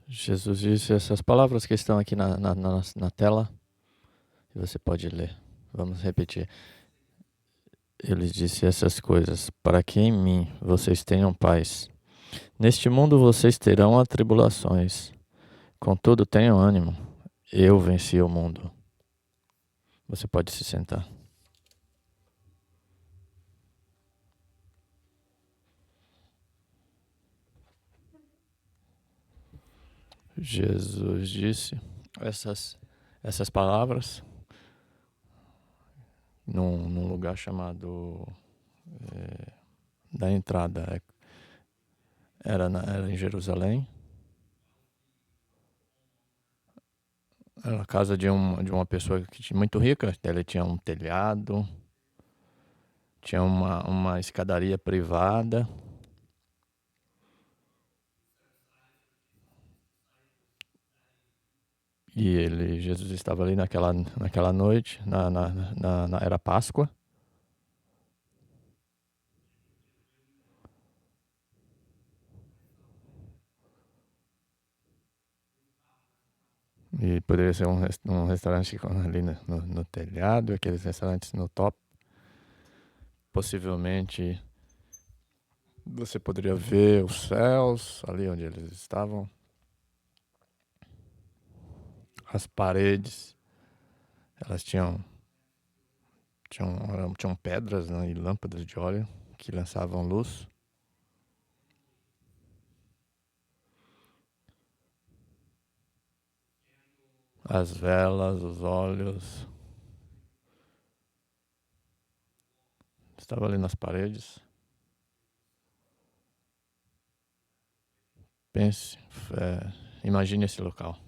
Jesus disse essas palavras que estão aqui na tela, e você pode ler. Vamos repetir. Ele disse essas coisas, para que em mim vocês tenham paz. Neste mundo vocês terão atribulações. Contudo, tenham ânimo. Eu venci o mundo. Você pode se sentar. Jesus disse essas palavras num lugar chamado da entrada. Era em Jerusalém. Era a casa de uma pessoa muito rica. Ele tinha um telhado, tinha uma escadaria privada. E Jesus estava ali naquela noite, era Páscoa. E poderia ser um restaurante ali no telhado, aqueles restaurantes no top. Possivelmente você poderia ver os céus ali onde eles estavam. As paredes, elas tinham pedras, né, e lâmpadas de óleo que lançavam luz. As velas, os óleos, estava ali nas paredes. Pense, imagine esse local.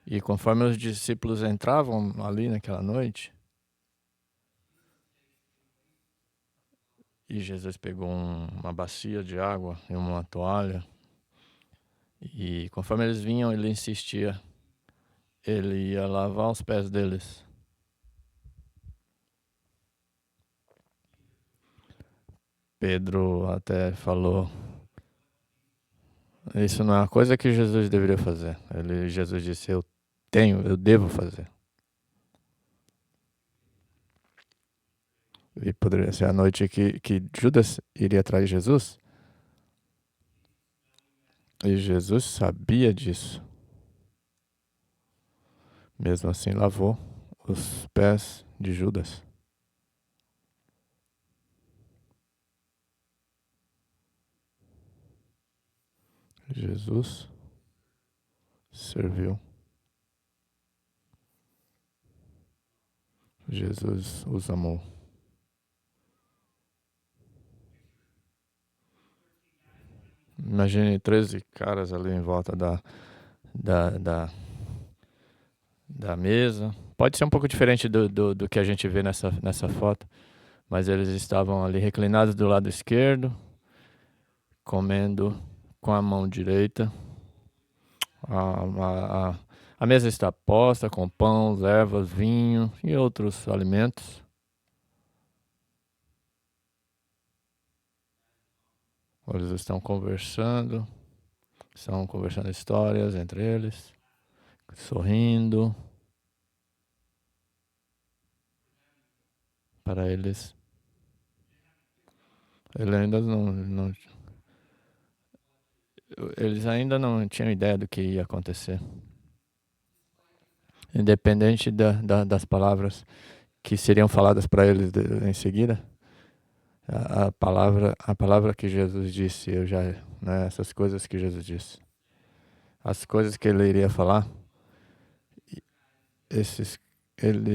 E conforme os discípulos entravam ali naquela noite, e Jesus pegou uma bacia de água e uma toalha, e conforme eles vinham, ele insistia, ele ia lavar os pés deles. Pedro até falou, isso não é uma coisa que Jesus deveria fazer. Jesus disse, eu devo fazer. E poderia ser a noite que Judas iria trair Jesus. E Jesus sabia disso. Mesmo assim, lavou os pés de Judas. Jesus serviu. Jesus os amou. Imagine 13 caras ali em volta da mesa. Pode ser um pouco diferente do que a gente vê nessa foto, mas eles estavam ali reclinados do lado esquerdo, comendo com a mão direita. A mesa está posta com pão, ervas, vinho e outros alimentos. Eles estão conversando histórias entre eles, sorrindo. Para eles, eles ainda não tinham ideia do que ia acontecer. Independente das palavras que seriam faladas para eles em seguida, a palavra que Jesus disse, essas coisas que Jesus disse, as coisas que ele iria falar, eles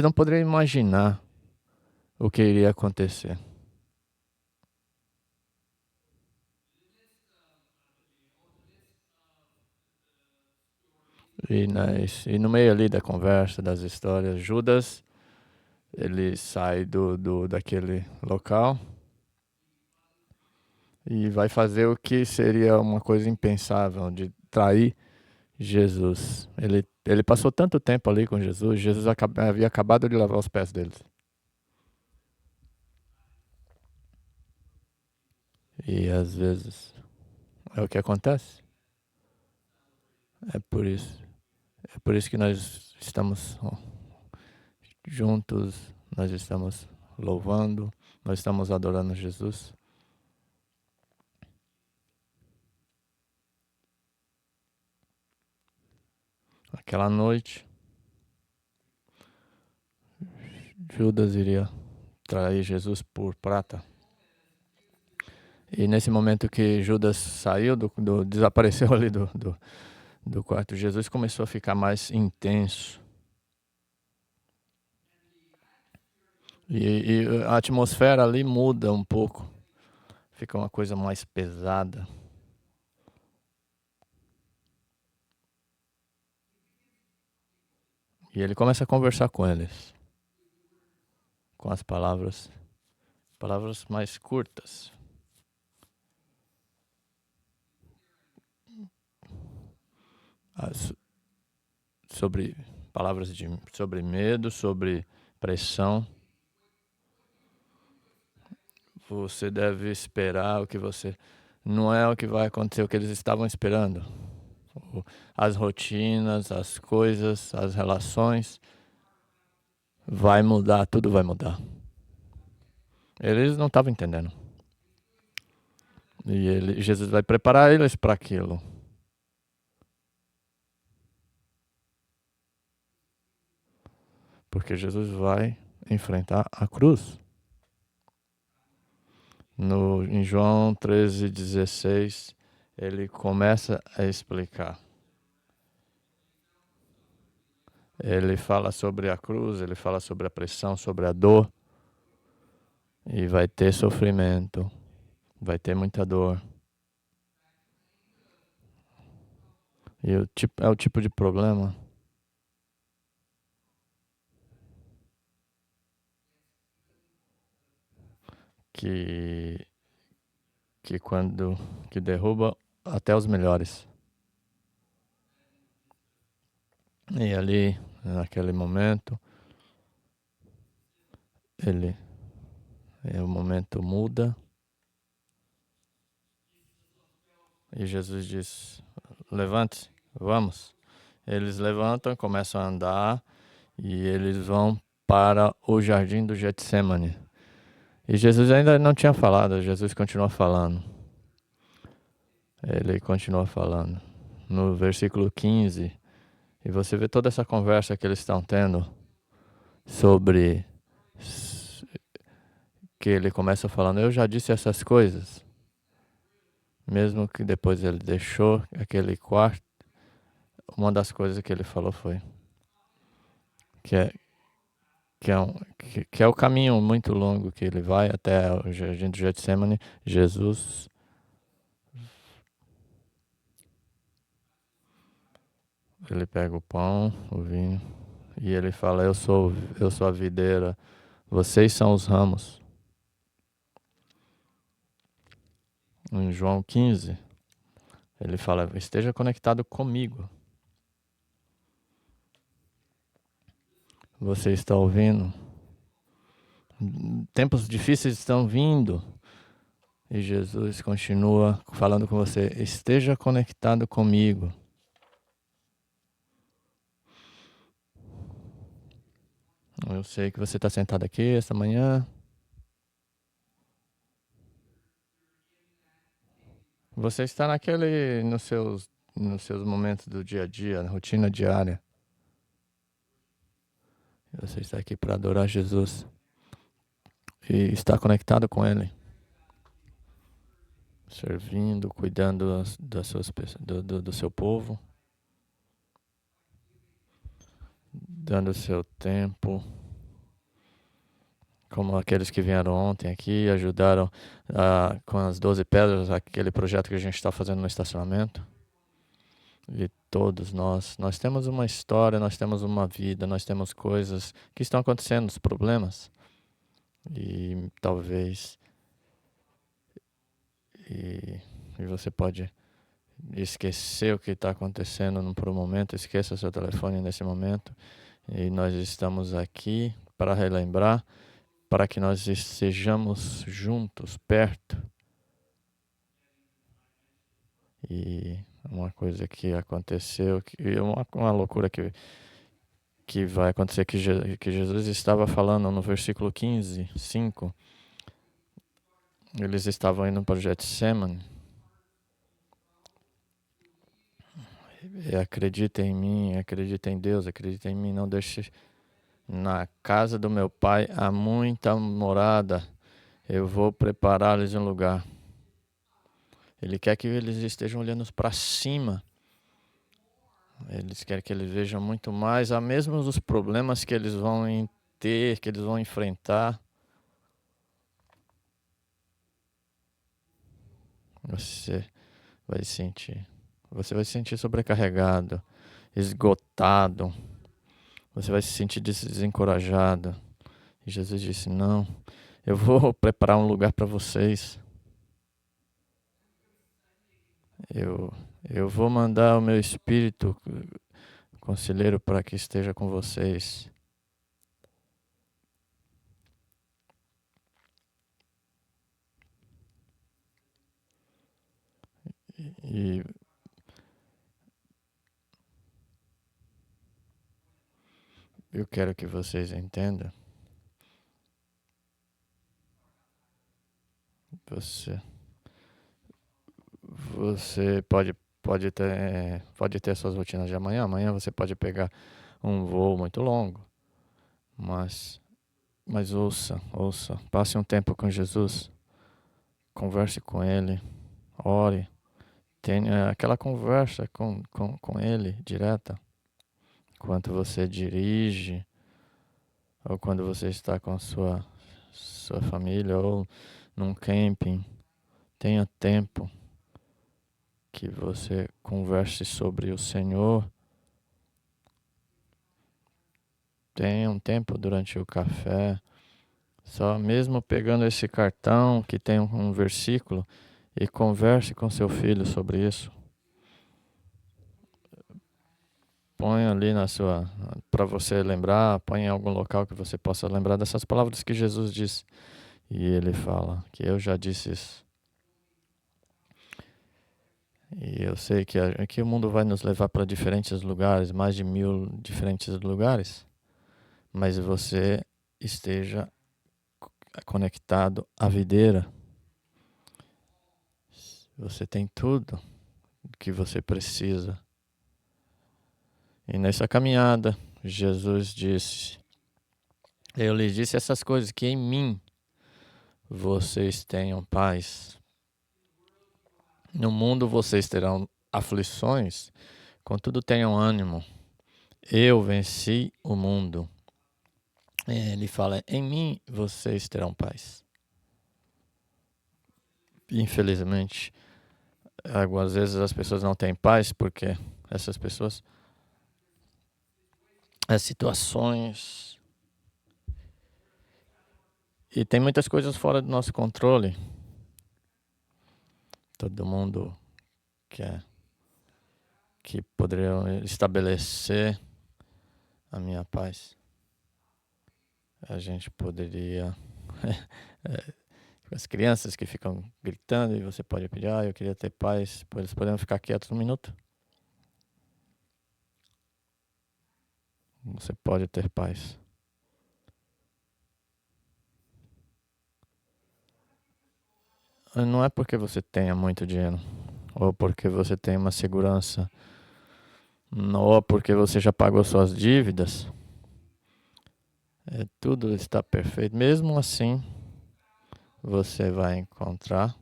não poderiam imaginar o que iria acontecer. E no meio ali da conversa, das histórias, Judas, ele sai daquele local e vai fazer o que seria uma coisa impensável, de trair Jesus. Ele passou tanto tempo ali com Jesus, havia acabado de lavar os pés deles. E às vezes É o que acontece. É por isso. É por isso que nós estamos juntos, nós estamos louvando, nós estamos adorando Jesus. Aquela noite, Judas iria trair Jesus por prata. E nesse momento que Judas saiu, desapareceu ali do quarto, Jesus começou a ficar mais intenso. E a atmosfera ali muda um pouco. Fica uma coisa mais pesada. E ele começa a conversar com eles. Com as palavras mais curtas. Sobre palavras sobre medo, sobre pressão. Você deve esperar o que você... Não é o que vai acontecer, o que eles estavam esperando. As rotinas, as coisas, as relações. Vai mudar, tudo vai mudar. Eles não estavam entendendo. E Jesus vai preparar eles para aquilo. Porque Jesus vai enfrentar a cruz. Em João 13,16, ele começa a explicar. Ele fala sobre a cruz, ele fala sobre a pressão, sobre a dor. E vai ter sofrimento, vai ter muita dor. E é o tipo de problema que que derruba até os melhores. E ali, naquele momento, o momento muda. E Jesus diz, levante-se, vamos. Eles levantam, começam a andar e eles vão para o jardim do Getsemane. E Jesus ainda não tinha falado, Jesus continua falando. Ele continua falando. No versículo 15, e você vê toda essa conversa que eles estão tendo sobre que ele começa falando, eu já disse essas coisas. Mesmo que depois ele deixou aquele quarto, uma das coisas que ele falou foi que é o caminho muito longo que ele vai até o jardim do Getsemane. Jesus ele pega o pão, o vinho, e ele fala, eu sou a videira, vocês são os ramos. Em João 15, ele fala, esteja conectado comigo. Você está ouvindo? Tempos difíceis estão vindo. E Jesus continua falando com você, esteja conectado comigo. Eu sei que você está sentado aqui esta manhã. Você está nos seus momentos do dia a dia, na rotina diária. Você está aqui para adorar Jesus. E está conectado com Ele. Servindo, cuidando do seu povo. Dando o seu tempo. Como aqueles que vieram ontem aqui e ajudaram com as 12 pedras, aquele projeto que a gente está fazendo no estacionamento. E todos nós temos uma história, nós temos uma vida, nós temos coisas que estão acontecendo, os problemas. E talvez e você pode esquecer o que está acontecendo por um momento, esqueça o seu telefone nesse momento. E nós estamos aqui para relembrar, para que nós estejamos juntos, perto. E uma coisa que aconteceu, uma loucura que vai acontecer, que Jesus estava falando no versículo 15, 5. Eles estavam indo para o Getsemane. E acredita em mim, acredita em Deus, acredita em mim, não deixe. Na casa do meu pai há muita morada, eu vou preparar-lhes um lugar. Ele quer que eles estejam olhando para cima. Eles querem que eles vejam muito mais, a mesmo os problemas que eles vão ter, que eles vão enfrentar. Você vai sentir. Você vai se sentir sobrecarregado, esgotado. Você vai se sentir desencorajado. E Jesus disse: não, eu vou preparar um lugar para vocês. Eu vou mandar o meu espírito conselheiro para que esteja com vocês. E eu quero que vocês entendam. Você pode ter suas rotinas de amanhã. Amanhã você pode pegar um voo muito longo. Mas ouça. Passe um tempo com Jesus. Converse com Ele. Ore. Tenha aquela conversa com Ele direta. Enquanto você dirige, ou quando você está com sua família, ou num camping, tenha tempo que você converse sobre o Senhor. Tenha um tempo durante o café, só mesmo pegando esse cartão que tem um versículo e converse com seu filho sobre isso. Põe ali para você lembrar, põe em algum local que você possa lembrar dessas palavras que Jesus disse. E ele fala que eu já disse isso. E eu sei que o mundo vai nos levar para diferentes lugares, mais de 1000 diferentes lugares, mas você esteja conectado à videira. Você tem tudo que você precisa. E nessa caminhada, Jesus disse: eu lhes disse essas coisas, que em mim vocês tenham paz. No mundo vocês terão aflições, contudo tenham ânimo. Eu venci o mundo. Ele fala: em mim vocês terão paz. Infelizmente, algumas vezes as pessoas não têm paz porque essas pessoas, as situações, e tem muitas coisas fora do nosso controle. Todo mundo quer que poderiam estabelecer a minha paz. A gente poderia as crianças que ficam gritando e você pode pedir: eu queria ter paz, eles poderiam ficar quietos um minuto. Você pode ter paz. Não é porque você tenha muito dinheiro, ou porque você tem uma segurança, ou porque você já pagou suas dívidas. Tudo está perfeito. Mesmo assim, você vai encontrar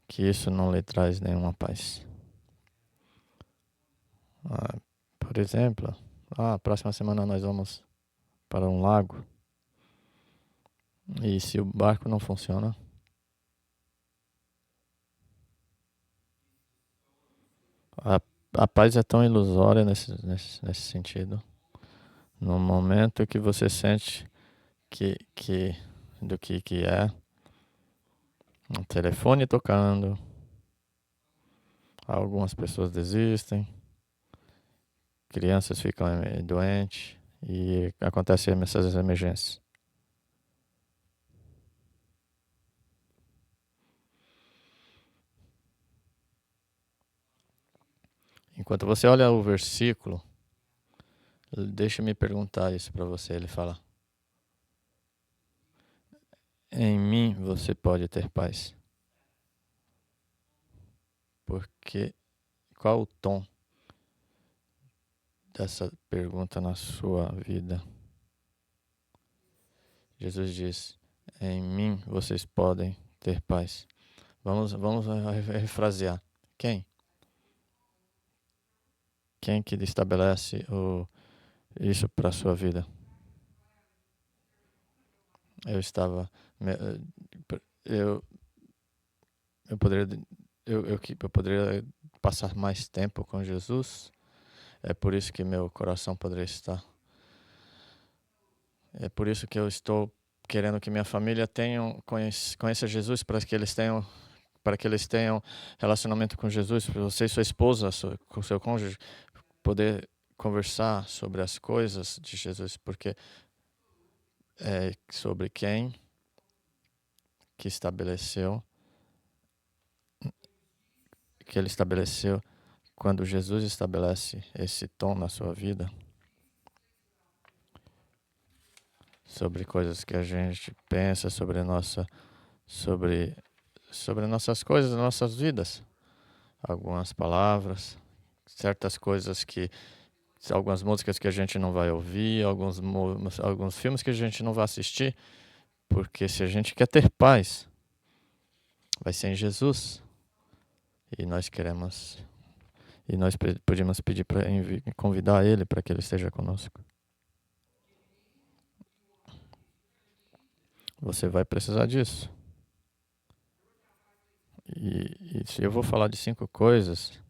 que isso não lhe traz nenhuma paz. Por exemplo, próxima semana nós vamos para um lago. E se o barco não funciona, a paz é tão ilusória nesse sentido. No momento que você sente do que é um telefone tocando, algumas pessoas desistem, crianças ficam doentes e acontecem essas emergências. Enquanto você olha o versículo, deixa-me perguntar isso para você. Ele fala: em mim você pode ter paz. Porque qual o tom dessa pergunta na sua vida? Jesus diz: em mim vocês podem ter paz. Vamos refrasear. Quem? Quem que estabelece isso para a sua vida? Eu estava... Eu poderia... Eu poderia passar mais tempo com Jesus. É por isso que meu coração poderia estar. É por isso que eu estou querendo que minha família conheça Jesus, para que eles tenham relacionamento com Jesus, para você e sua esposa, com seu cônjuge, poder conversar sobre as coisas de Jesus, porque é sobre quem que ele estabeleceu. Quando Jesus estabelece esse tom na sua vida, sobre coisas que a gente pensa, sobre nossas coisas, nossas vidas, algumas palavras, certas coisas algumas músicas que a gente não vai ouvir, alguns filmes que a gente não vai assistir, porque se a gente quer ter paz, vai ser em Jesus. E nós podemos pedir para convidar Ele para que Ele esteja conosco. Você vai precisar disso. E se eu vou falar de 5 coisas,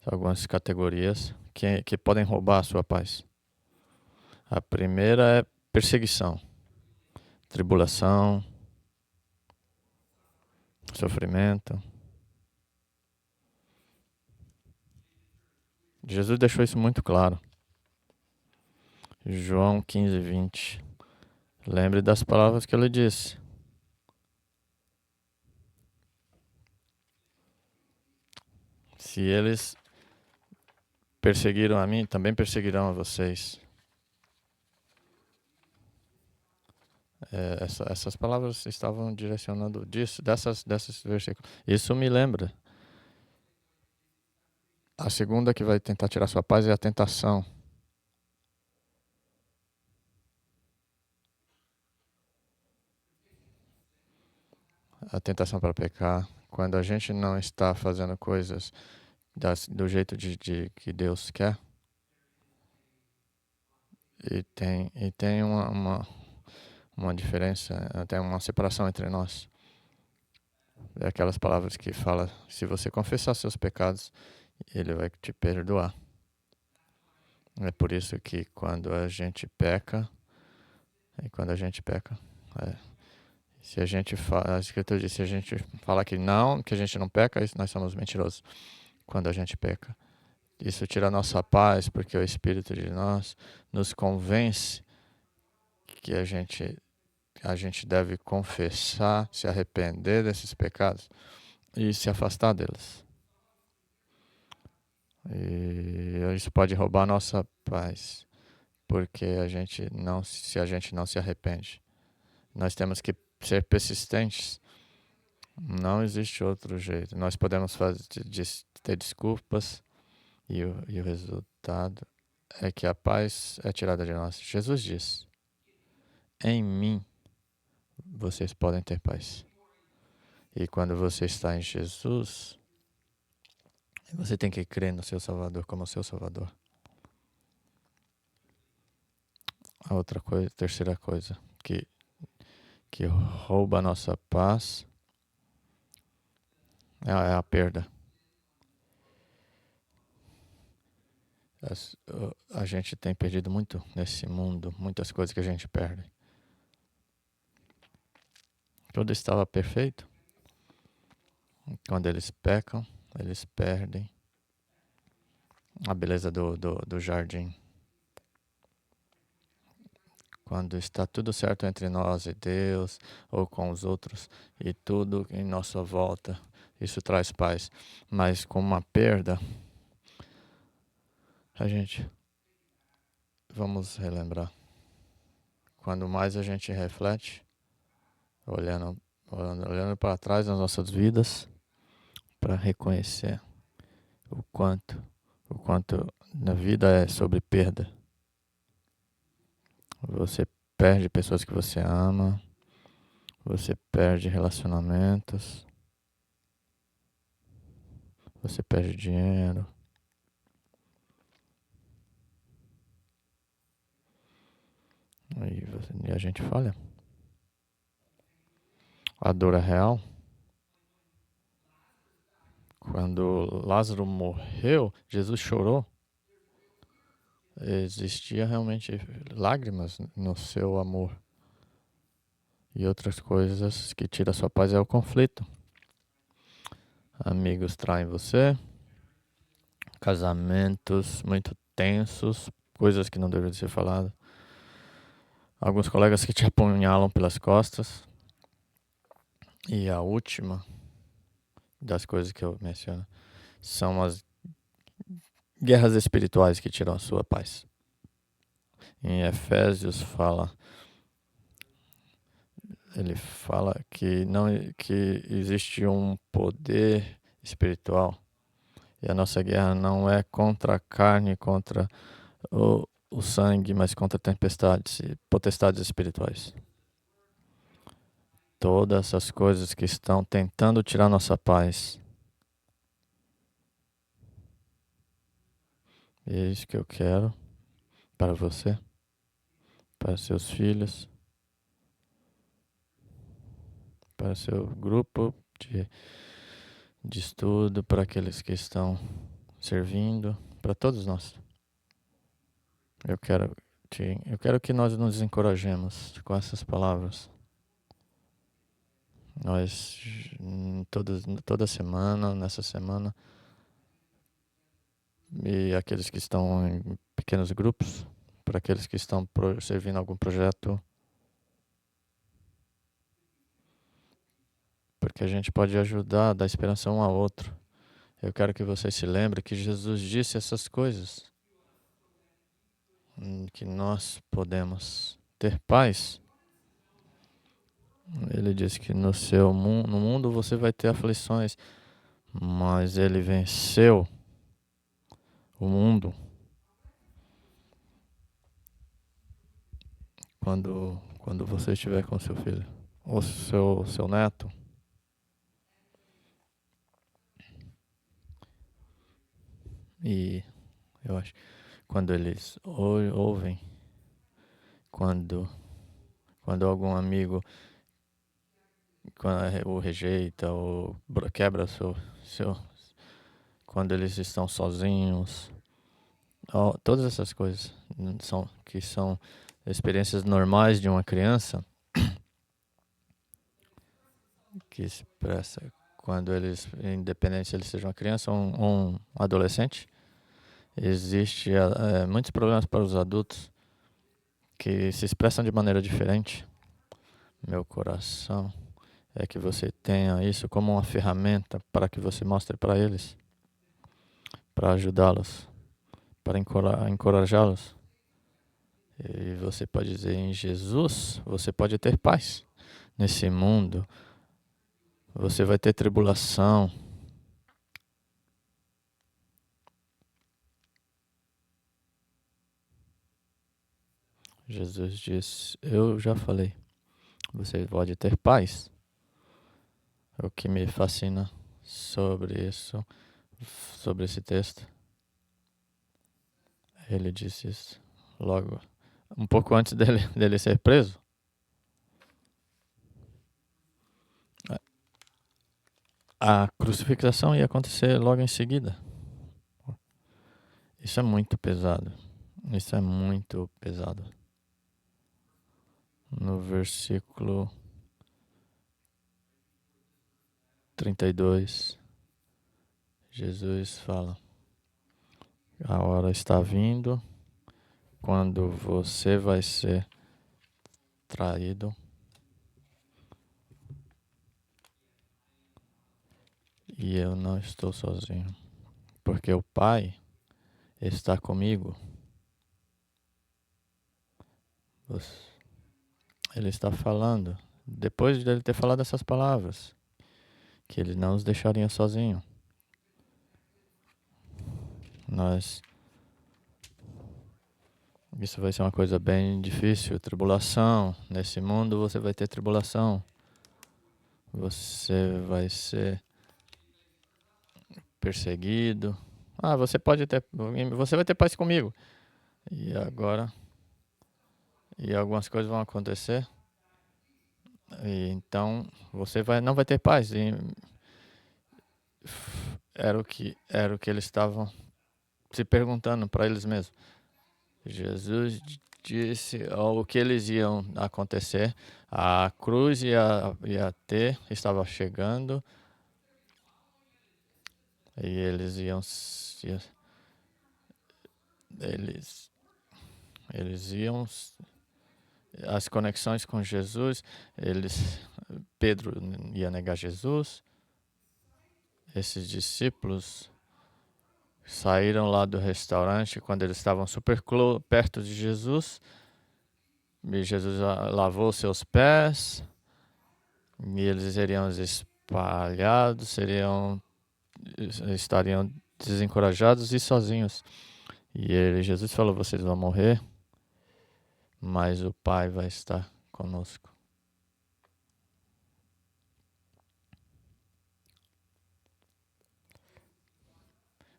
algumas categorias que podem roubar a sua paz. A primeira é perseguição, tribulação, sofrimento. Jesus deixou isso muito claro. João 15:20. Lembre das palavras que ele disse. Se eles perseguiram a mim, também perseguirão a vocês. Essas palavras estavam direcionando desses versículos. Isso me lembra. A segunda que vai tentar tirar sua paz é a tentação. A tentação para pecar. Quando a gente não está fazendo coisas do jeito que Deus quer. E tem uma diferença, tem uma separação entre nós. É aquelas palavras que fala: se você confessar seus pecados, Ele vai te perdoar. É por isso que quando a gente peca, se a gente fala, a Escritura diz, se a gente falar que a gente não peca, nós somos mentirosos. Quando a gente peca, isso tira a nossa paz, porque o Espírito de nós nos convence que a gente deve confessar, se arrepender desses pecados e se afastar deles. E isso pode roubar a nossa paz, porque se a gente não se arrepende. Nós temos que ser persistentes. Não existe outro jeito. Nós podemos ter desculpas e o resultado é que a paz é tirada de nós. Jesus diz: em mim vocês podem ter paz. E quando você está em Jesus, você tem que crer no seu Salvador como seu Salvador. Terceira coisa que rouba a nossa paz é a perda. A gente tem perdido muito nesse mundo, muitas coisas que a gente perde. Tudo estava perfeito. Quando eles pecam, eles perdem a beleza do jardim. quando está tudo certo entre nós e Deus, ou com os outros, e tudo em nossa volta, isso traz paz. Mas com uma perda, a gente, vamos relembrar, quando mais a gente reflete, olhando para trás nas nossas vidas, para reconhecer o quanto, o quanto na vida é sobre perda. Você perde pessoas que você ama, você perde relacionamentos, você perde dinheiro. E a gente falha. A dor é real. Quando Lázaro morreu, Jesus chorou. Existia realmente lágrimas no seu amor. E outras coisas que tiram a sua paz é o conflito. Amigos traem você, casamentos muito tensos, coisas que não deveriam ser faladas. Alguns colegas que te apunhalam pelas costas. E a última das coisas que eu menciono são as guerras espirituais que tiram a sua paz. Em Efésios ele fala que existe um poder espiritual e a nossa guerra não é contra a carne, contra o sangue, mas contra tempestades e potestades espirituais. Todas essas coisas que estão tentando tirar nossa paz. E é isso que eu quero para você, para seus filhos, para seu grupo de estudo, para aqueles que estão servindo, para todos nós. Eu quero que nós nos encorajemos com essas palavras. Nós, toda semana, nessa semana, e aqueles que estão em pequenos grupos, para aqueles que estão servindo algum projeto, porque a gente pode ajudar, dar esperança um ao outro. Eu quero que você se lembre que Jesus disse essas coisas, que nós podemos ter paz. Ele disse que no mundo você vai ter aflições, mas ele venceu o mundo. Quando você estiver com seu filho ou seu neto, e eu acho quando eles ouvem, quando algum amigo o rejeita ou quebra quando eles estão sozinhos, todas essas coisas são experiências normais de uma criança que se expressa quando eles, independente se eles sejam uma criança ou um adolescente, existe muitos problemas para os adultos que se expressam de maneira diferente. Meu coração é que você tenha isso como uma ferramenta para que você mostre para eles, para ajudá-los, para encorajá-los. E você pode dizer, em Jesus, você pode ter paz. Nesse mundo, você vai ter tribulação. Jesus disse, eu já falei, você pode ter paz. O que me fascina sobre isso, sobre esse texto, ele disse isso logo, um pouco antes dele ser preso. A crucificação ia acontecer logo em seguida. Isso é muito pesado. Isso é muito pesado. No versículo 32, Jesus fala: a hora está vindo quando você vai ser traído. E eu não estou sozinho, porque o Pai está comigo. Ele está falando, depois de ele ter falado essas palavras, que ele não os deixaria sozinho. Isso vai ser uma coisa bem difícil, tribulação. Nesse mundo você vai ter tribulação. Você vai ser perseguido. Você vai ter paz comigo. E algumas coisas vão acontecer. E então você não vai ter paz. E era o que eles estavam se perguntando para eles mesmos. Jesus disse o que eles iam acontecer. A cruz estava chegando. E eles iam as conexões com Jesus. Pedro ia negar Jesus. Esses discípulos saíram lá do restaurante quando eles estavam super perto de Jesus. E Jesus lavou seus pés. E eles seriam espalhados, estariam desencorajados e sozinhos. E Jesus falou: vocês vão morrer, mas o Pai vai estar conosco.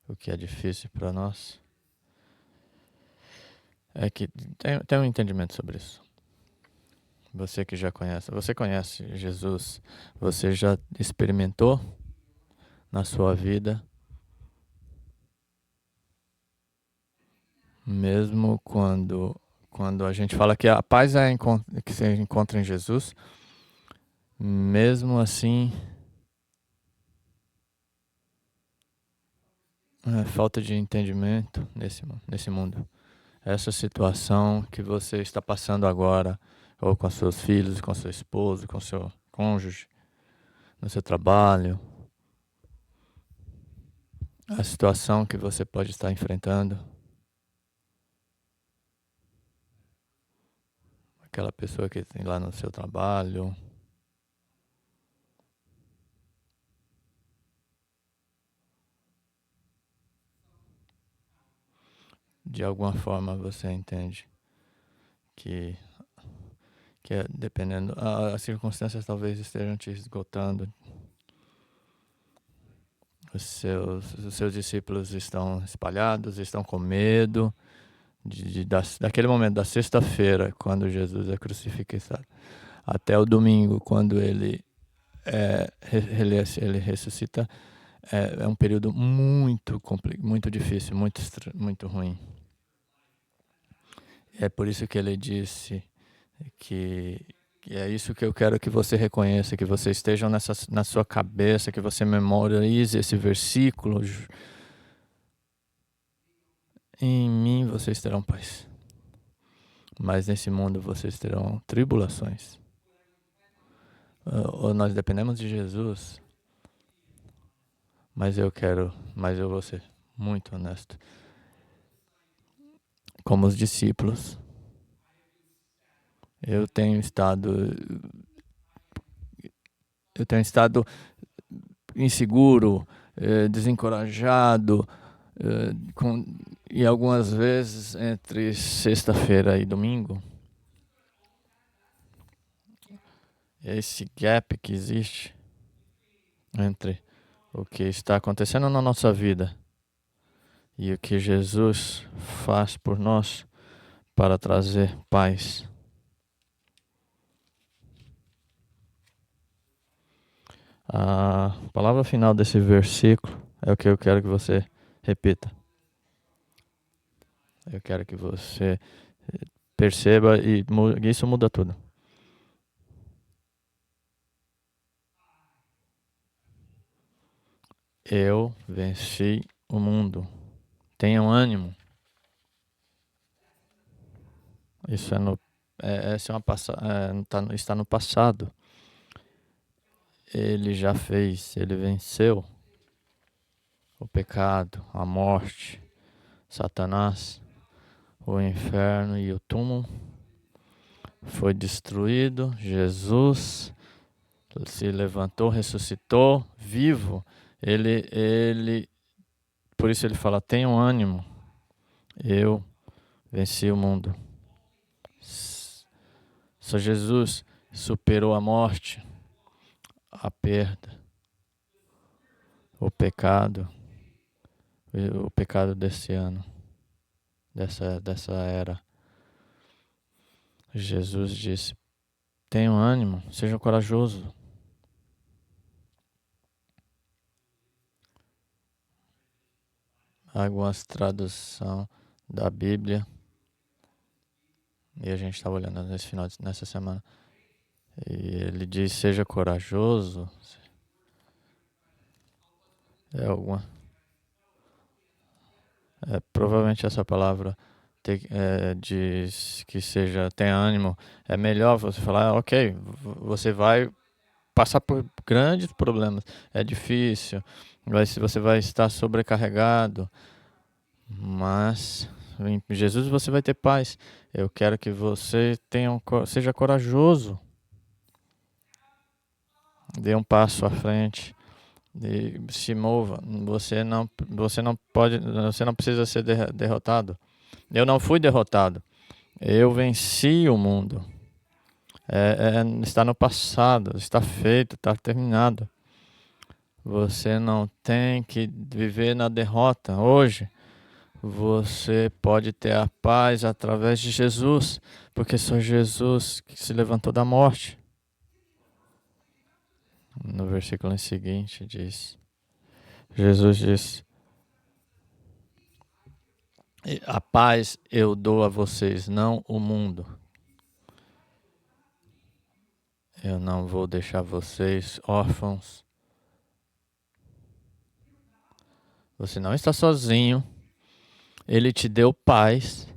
O que é difícil para nós é que tem um entendimento sobre isso. Você que já conhece, você conhece Jesus, você já experimentou na sua vida, mesmo quando a gente fala que a paz que se encontra em Jesus, mesmo assim, falta de entendimento nesse mundo. Essa situação que você está passando agora, ou com seus filhos, com seu esposo, com seu cônjuge, no seu trabalho, a situação que você pode estar enfrentando, aquela pessoa que tem lá no seu trabalho, de alguma forma você entende que dependendo, as circunstâncias talvez estejam te esgotando. Os seus discípulos estão espalhados, estão com medo daquele momento, da sexta-feira, quando Jesus é crucificado, até o domingo, quando ele ressuscita. É um período muito difícil, muito ruim. É por isso que ele disse que é isso que eu quero que você reconheça, que você esteja na sua cabeça, que você memorize esse versículo. Em mim vocês terão paz, mas nesse mundo vocês terão tribulações. Nós dependemos de Jesus, mas eu vou ser muito honesto. Como os discípulos, eu tenho estado inseguro, desencorajado, e algumas vezes entre sexta-feira e domingo, esse gap que existe entre o que está acontecendo na nossa vida e o que Jesus faz por nós para trazer paz. A palavra final desse versículo é o que eu quero que você repita. Eu quero que você perceba e isso muda tudo. Eu venci o mundo. Tenham ânimo. Isso é no essa é está no passado. Ele já fez, ele venceu o pecado, a morte, Satanás, o inferno e o túmulo. Foi destruído. Jesus se levantou, ressuscitou, vivo. Por isso ele fala: tenham ânimo, eu venci o mundo. Só Jesus superou a morte, a perda, o pecado desse ano, dessa era. Jesus disse: tenham ânimo, sejam corajosos. Algumas traduções da Bíblia, e a gente estava olhando nessa semana, e ele diz: seja corajoso. Provavelmente essa palavra diz que seja tenha ânimo. É melhor você falar: ok, você vai passar por grandes problemas, é difícil, você vai estar sobrecarregado, mas em Jesus você vai ter paz. Eu quero que você seja corajoso, dê um passo à frente e se mova. Você não precisa ser derrotado. Eu não fui derrotado, eu venci o mundo. Está no passado, está feito, está terminado. Você não tem que viver na derrota. Hoje, você pode ter a paz através de Jesus, porque só Jesus que se levantou da morte. No versículo seguinte diz, Jesus diz: a paz eu dou a vocês, não o mundo. Eu não vou deixar vocês órfãos. Você não está sozinho. Ele te deu paz.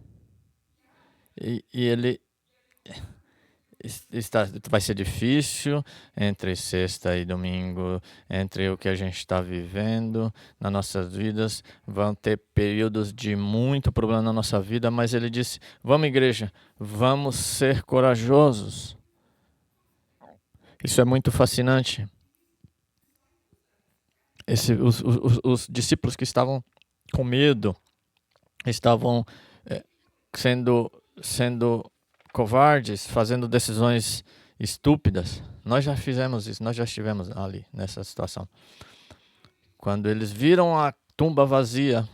E ele vai ser difícil entre sexta e domingo, entre o que a gente está vivendo nas nossas vidas. Vão ter períodos de muito problema na nossa vida, mas ele disse: vamos, igreja, vamos ser corajosos. Isso é muito fascinante. Os discípulos que estavam com medo, estavam sendo covardes, fazendo decisões estúpidas. Nós já fizemos isso, nós já estivemos ali nessa situação. Quando eles viram a tumba vazia,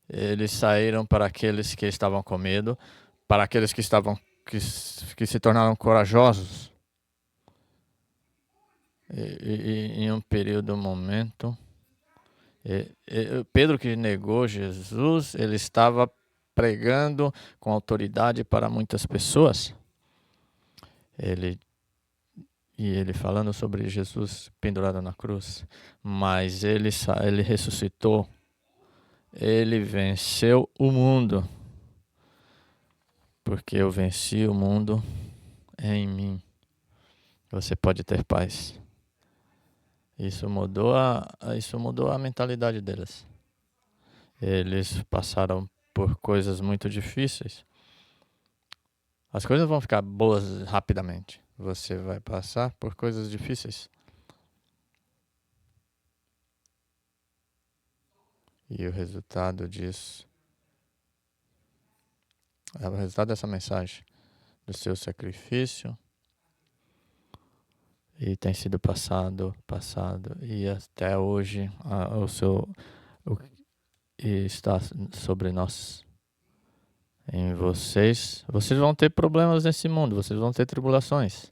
eles saíram para aqueles que estavam com medo, para aqueles que se tornaram corajosos. E em um período, momento, Pedro, que negou Jesus, ele estava pregando com autoridade para muitas pessoas. Ele falando sobre Jesus pendurado na cruz, mas ele ressuscitou, ele venceu o mundo, porque eu venci o mundo em mim. Você pode ter paz. Isso mudou a mentalidade deles. Eles passaram por coisas muito difíceis. As coisas vão ficar boas rapidamente. Você vai passar por coisas difíceis. E o resultado disso, o resultado dessa mensagem, do seu sacrifício, e tem sido passado, e até hoje e está sobre nós. Em vocês vão ter problemas nesse mundo, vocês vão ter tribulações,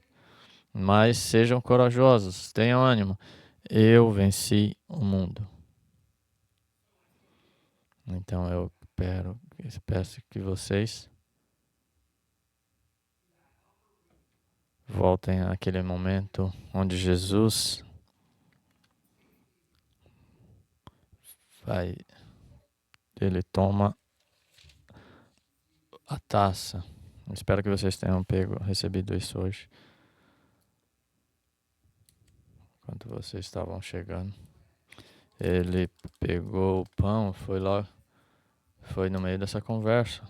mas sejam corajosos, tenham ânimo. Eu venci o mundo. Então eu peço que vocês voltem àquele momento onde Jesus ele toma a taça Espero que vocês tenham recebido isso hoje, enquanto vocês estavam chegando. Ele pegou o pão, foi no meio dessa conversa.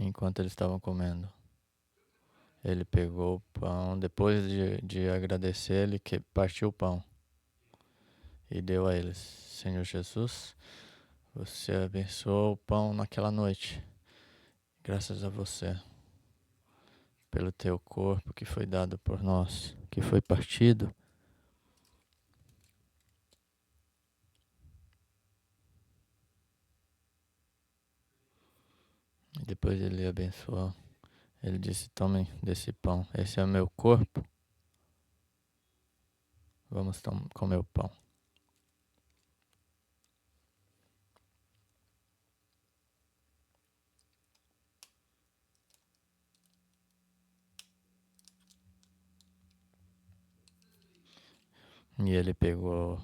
Enquanto eles estavam comendo, ele pegou o pão, depois de agradecer, ele partiu o pão e deu a eles. Senhor Jesus, você abençoou o pão naquela noite. Graças a você, pelo teu corpo que foi dado por nós, que foi partido. E depois ele abençoou. Ele disse, tomem desse pão, esse é o meu corpo. Vamos comer o pão. E ele pegou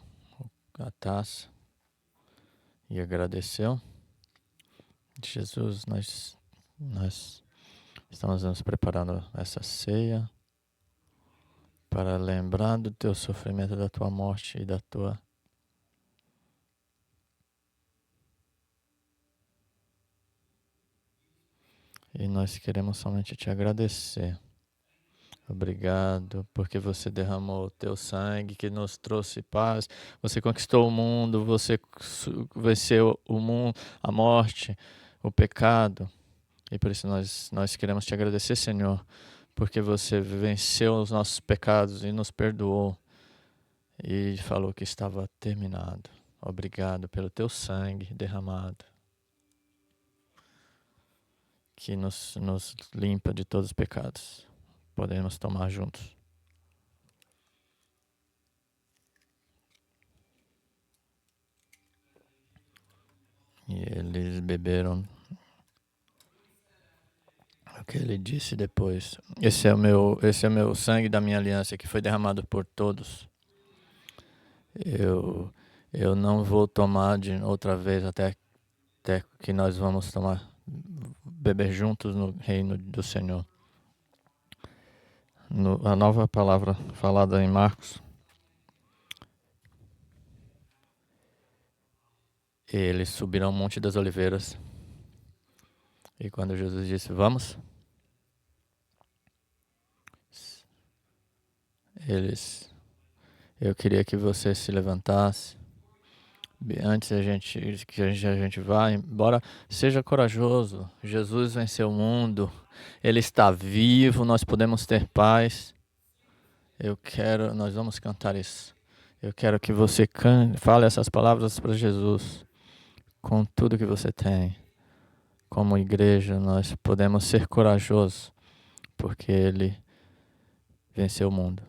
a taça e agradeceu. Jesus, nós estamos nos preparando essa ceia para lembrar do teu sofrimento, da tua morte e da tua... E nós queremos somente te agradecer. Obrigado, porque você derramou o teu sangue que nos trouxe paz. Você conquistou o mundo, você venceu o mundo, a morte, o pecado. E por isso nós queremos te agradecer, Senhor, porque você venceu os nossos pecados e nos perdoou. E falou que estava terminado. Obrigado pelo teu sangue derramado, que nos limpa de todos os pecados. Podemos tomar juntos. E eles beberam o que ele disse depois. Esse é o meu sangue da minha aliança, que foi derramado por todos. Eu não vou tomar de outra vez até que nós vamos beber juntos no reino do Senhor. A nova palavra falada em Marcos. Eles subiram ao Monte das Oliveiras. E quando Jesus disse, vamos, eu queria que você se levantasse. Antes que a gente vá embora, seja corajoso. Jesus venceu o mundo. Ele está vivo, nós podemos ter paz. Nós vamos cantar isso. Eu quero que você fale essas palavras para Jesus. Com tudo que você tem. Como igreja, nós podemos ser corajosos, porque Ele venceu o mundo.